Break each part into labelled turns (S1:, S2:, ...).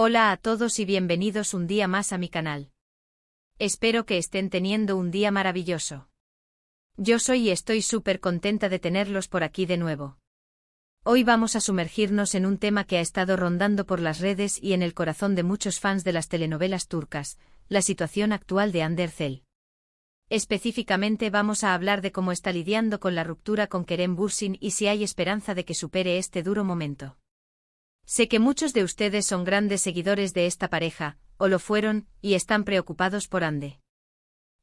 S1: Hola a todos y bienvenidos un día más a mi canal. Espero que estén teniendo un día maravilloso. Yo soy y estoy súper contenta de tenerlos por aquí de nuevo. Hoy vamos a sumergirnos en un tema que ha estado rondando por las redes y en el corazón de muchos fans de las telenovelas turcas, la situación actual de Hande Erçel. Específicamente vamos a hablar de cómo está lidiando con la ruptura con Kerem Bürsin y si hay esperanza de que supere este duro momento. Sé que muchos de ustedes son grandes seguidores de esta pareja, o lo fueron, y están preocupados por Hande.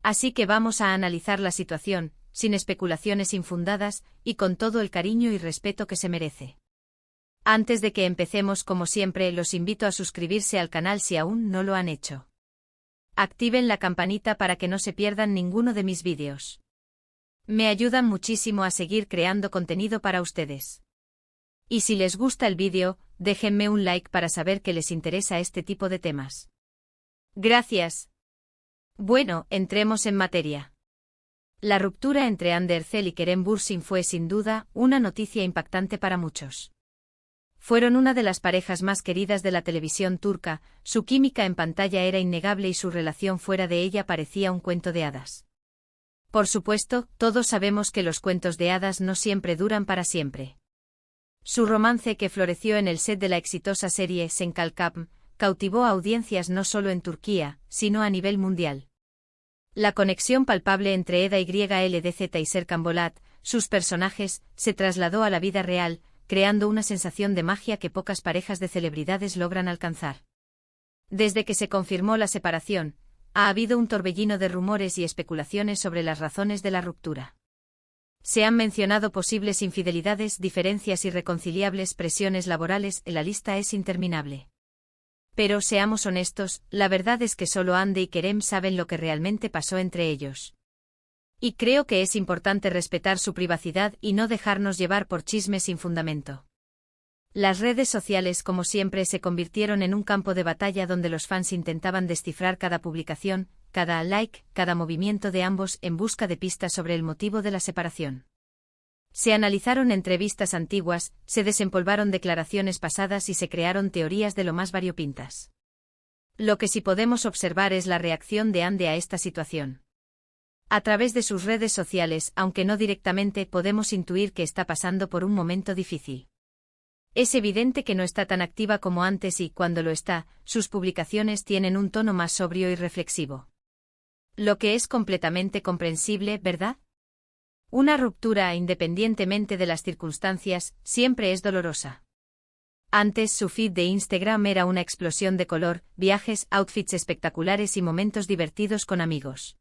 S1: Así que vamos a analizar la situación, sin especulaciones infundadas, y con todo el cariño y respeto que se merece. Antes de que empecemos, como siempre, los invito a suscribirse al canal si aún no lo han hecho. Activen la campanita para que no se pierdan ninguno de mis vídeos. Me ayudan muchísimo a seguir creando contenido para ustedes. Y si les gusta el vídeo, déjenme un like para saber que les interesa este tipo de temas. Gracias. Bueno, entremos en materia. La ruptura entre Hande Erçel y Kerem Bürsin fue sin duda una noticia impactante para muchos. Fueron una de las parejas más queridas de la televisión turca, su química en pantalla era innegable y su relación fuera de ella parecía un cuento de hadas. Por supuesto, todos sabemos que los cuentos de hadas no siempre duran para siempre. Su romance, que floreció en el set de la exitosa serie Sen Kalkam, cautivó a audiencias no solo en Turquía, sino a nivel mundial. La conexión palpable entre Eda YLDZ y Serkan Bolat, sus personajes, se trasladó a la vida real, creando una sensación de magia que pocas parejas de celebridades logran alcanzar. Desde que se confirmó la separación, ha habido un torbellino de rumores y especulaciones sobre las razones de la ruptura. Se han mencionado posibles infidelidades, diferencias irreconciliables, presiones laborales, la lista es interminable. Pero seamos honestos, la verdad es que solo Hande y Kerem saben lo que realmente pasó entre ellos. Y creo que es importante respetar su privacidad y no dejarnos llevar por chismes sin fundamento. Las redes sociales, como siempre, se convirtieron en un campo de batalla donde los fans intentaban descifrar cada publicación, cada like, cada movimiento de ambos en busca de pistas sobre el motivo de la separación. Se analizaron entrevistas antiguas, se desempolvaron declaraciones pasadas y se crearon teorías de lo más variopintas. Lo que sí podemos observar es la reacción de Hande a esta situación. A través de sus redes sociales, aunque no directamente, podemos intuir que está pasando por un momento difícil. Es evidente que no está tan activa como antes y, cuando lo está, sus publicaciones tienen un tono más sobrio y reflexivo. Lo que es completamente comprensible, ¿verdad? Una ruptura, independientemente de las circunstancias, siempre es dolorosa. Antes su feed de Instagram era una explosión de color, viajes, outfits espectaculares y momentos divertidos con amigos.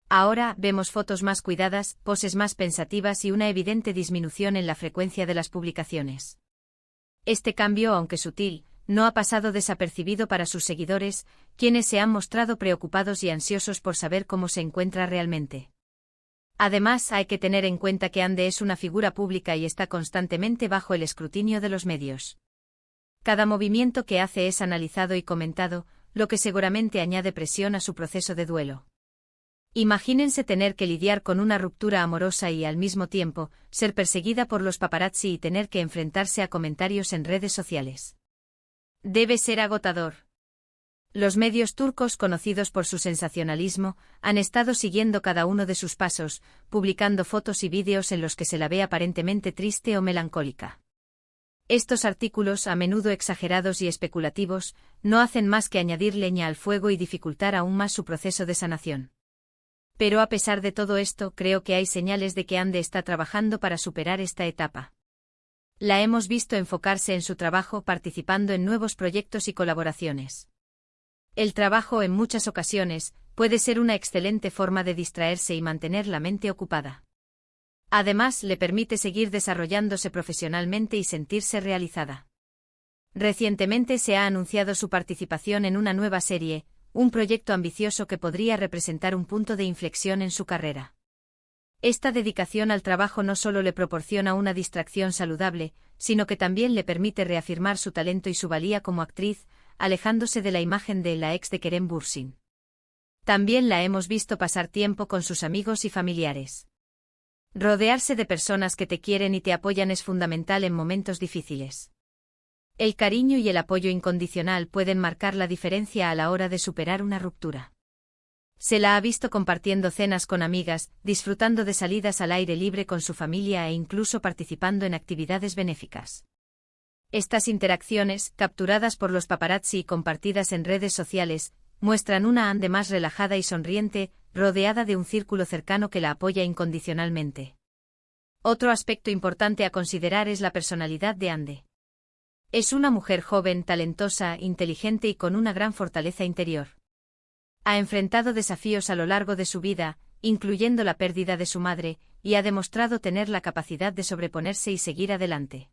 S1: Ahora vemos fotos más cuidadas, poses más pensativas y una evidente disminución en la frecuencia de las publicaciones. Este cambio, aunque sutil, no ha pasado desapercibido para sus seguidores, quienes se han mostrado preocupados y ansiosos por saber cómo se encuentra realmente. Además, hay que tener en cuenta que Hande es una figura pública y está constantemente bajo el escrutinio de los medios. Cada movimiento que hace es analizado y comentado, lo que seguramente añade presión a su proceso de duelo. Imagínense tener que lidiar con una ruptura amorosa y, al mismo tiempo, ser perseguida por los paparazzi y tener que enfrentarse a comentarios en redes sociales. Debe ser agotador. Los medios turcos, conocidos por su sensacionalismo, han estado siguiendo cada uno de sus pasos, publicando fotos y vídeos en los que se la ve aparentemente triste o melancólica. Estos artículos, a menudo exagerados y especulativos, no hacen más que añadir leña al fuego y dificultar aún más su proceso de sanación. Pero a pesar de todo esto, creo que hay señales de que Hande está trabajando para superar esta etapa. La hemos visto enfocarse en su trabajo, participando en nuevos proyectos y colaboraciones. El trabajo, en muchas ocasiones, puede ser una excelente forma de distraerse y mantener la mente ocupada. Además, le permite seguir desarrollándose profesionalmente y sentirse realizada. Recientemente se ha anunciado su participación en una nueva serie, un proyecto ambicioso que podría representar un punto de inflexión en su carrera. Esta dedicación al trabajo no solo le proporciona una distracción saludable, sino que también le permite reafirmar su talento y su valía como actriz, alejándose de la imagen de la ex de Kerem Bürsin. También la hemos visto pasar tiempo con sus amigos y familiares. Rodearse de personas que te quieren y te apoyan es fundamental en momentos difíciles. El cariño y el apoyo incondicional pueden marcar la diferencia a la hora de superar una ruptura. Se la ha visto compartiendo cenas con amigas, disfrutando de salidas al aire libre con su familia e incluso participando en actividades benéficas. Estas interacciones, capturadas por los paparazzi y compartidas en redes sociales, muestran una Ande más relajada y sonriente, rodeada de un círculo cercano que la apoya incondicionalmente. Otro aspecto importante a considerar es la personalidad de Ande. Es una mujer joven, talentosa, inteligente y con una gran fortaleza interior. Ha enfrentado desafíos a lo largo de su vida, incluyendo la pérdida de su madre, y ha demostrado tener la capacidad de sobreponerse y seguir adelante.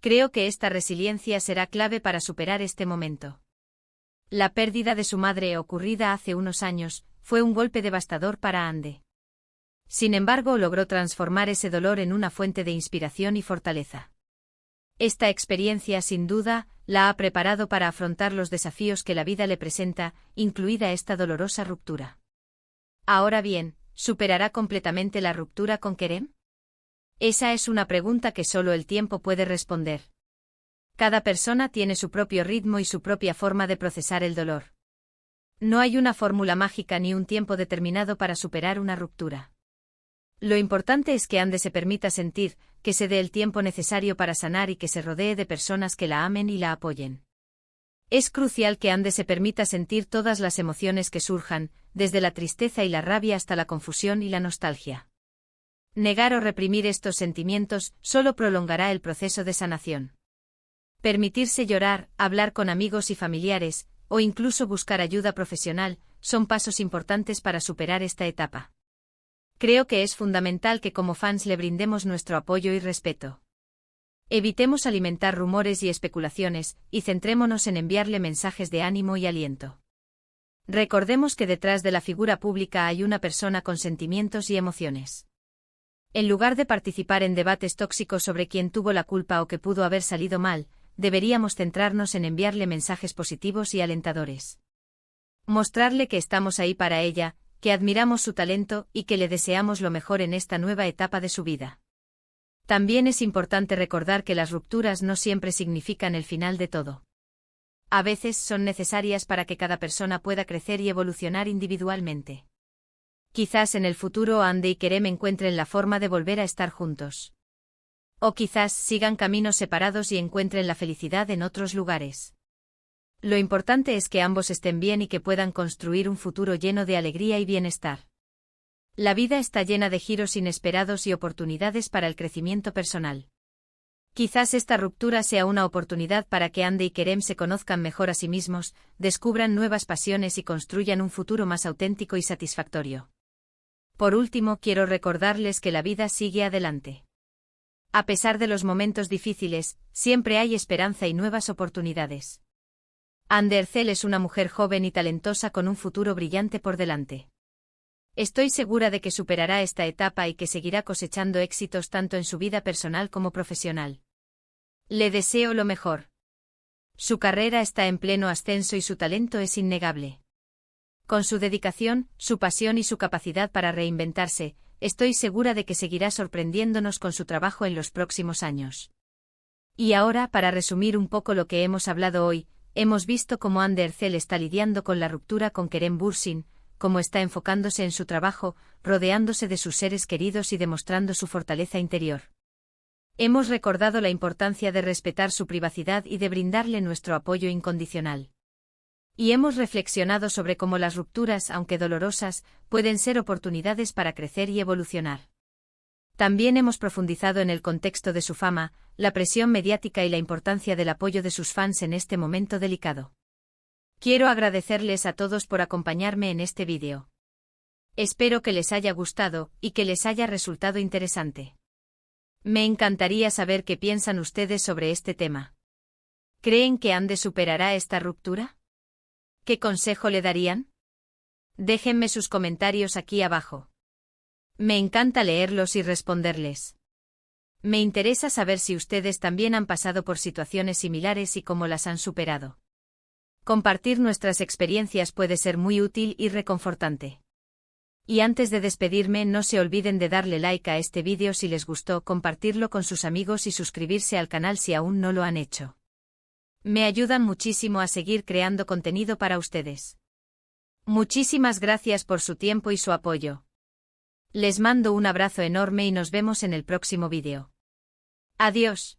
S1: Creo que esta resiliencia será clave para superar este momento. La pérdida de su madre, ocurrida hace unos años, fue un golpe devastador para Ande. Sin embargo, logró transformar ese dolor en una fuente de inspiración y fortaleza. Esta experiencia, sin duda, la ha preparado para afrontar los desafíos que la vida le presenta, incluida esta dolorosa ruptura. Ahora bien, ¿superará completamente la ruptura con Kerem? Esa es una pregunta que solo el tiempo puede responder. Cada persona tiene su propio ritmo y su propia forma de procesar el dolor. No hay una fórmula mágica ni un tiempo determinado para superar una ruptura. Lo importante es que Ande se permita sentir, que se dé el tiempo necesario para sanar y que se rodee de personas que la amen y la apoyen. Es crucial que Ande se permita sentir todas las emociones que surjan, desde la tristeza y la rabia hasta la confusión y la nostalgia. Negar o reprimir estos sentimientos solo prolongará el proceso de sanación. Permitirse llorar, hablar con amigos y familiares, o incluso buscar ayuda profesional, son pasos importantes para superar esta etapa. Creo que es fundamental que como fans le brindemos nuestro apoyo y respeto. Evitemos alimentar rumores y especulaciones, y centrémonos en enviarle mensajes de ánimo y aliento. Recordemos que detrás de la figura pública hay una persona con sentimientos y emociones. En lugar de participar en debates tóxicos sobre quién tuvo la culpa o qué pudo haber salido mal, deberíamos centrarnos en enviarle mensajes positivos y alentadores. Mostrarle que estamos ahí para ella, que admiramos su talento y que le deseamos lo mejor en esta nueva etapa de su vida. También es importante recordar que las rupturas no siempre significan el final de todo. A veces son necesarias para que cada persona pueda crecer y evolucionar individualmente. Quizás en el futuro Ande y Kerem encuentren la forma de volver a estar juntos. O quizás sigan caminos separados y encuentren la felicidad en otros lugares. Lo importante es que ambos estén bien y que puedan construir un futuro lleno de alegría y bienestar. La vida está llena de giros inesperados y oportunidades para el crecimiento personal. Quizás esta ruptura sea una oportunidad para que Ande y Kerem se conozcan mejor a sí mismos, descubran nuevas pasiones y construyan un futuro más auténtico y satisfactorio. Por último, quiero recordarles que la vida sigue adelante. A pesar de los momentos difíciles, siempre hay esperanza y nuevas oportunidades. Ande Ercel es una mujer joven y talentosa con un futuro brillante por delante. Estoy segura de que superará esta etapa y que seguirá cosechando éxitos tanto en su vida personal como profesional. Le deseo lo mejor. Su carrera está en pleno ascenso y su talento es innegable. Con su dedicación, su pasión y su capacidad para reinventarse, estoy segura de que seguirá sorprendiéndonos con su trabajo en los próximos años. Y ahora, para resumir un poco lo que hemos hablado hoy, hemos visto cómo Ande Ercel está lidiando con la ruptura con Kerem Bürsin, cómo está enfocándose en su trabajo, rodeándose de sus seres queridos y demostrando su fortaleza interior. Hemos recordado la importancia de respetar su privacidad y de brindarle nuestro apoyo incondicional. Y hemos reflexionado sobre cómo las rupturas, aunque dolorosas, pueden ser oportunidades para crecer y evolucionar. También hemos profundizado en el contexto de su fama, la presión mediática y la importancia del apoyo de sus fans en este momento delicado. Quiero agradecerles a todos por acompañarme en este vídeo. Espero que les haya gustado y que les haya resultado interesante. Me encantaría saber qué piensan ustedes sobre este tema. ¿Creen que Ande superará esta ruptura? ¿Qué consejo le darían? Déjenme sus comentarios aquí abajo. Me encanta leerlos y responderles. Me interesa saber si ustedes también han pasado por situaciones similares y cómo las han superado. Compartir nuestras experiencias puede ser muy útil y reconfortante. Y antes de despedirme, no se olviden de darle like a este vídeo si les gustó, compartirlo con sus amigos y suscribirse al canal si aún no lo han hecho. Me ayudan muchísimo a seguir creando contenido para ustedes. Muchísimas gracias por su tiempo y su apoyo. Les mando un abrazo enorme y nos vemos en el próximo vídeo. Adiós.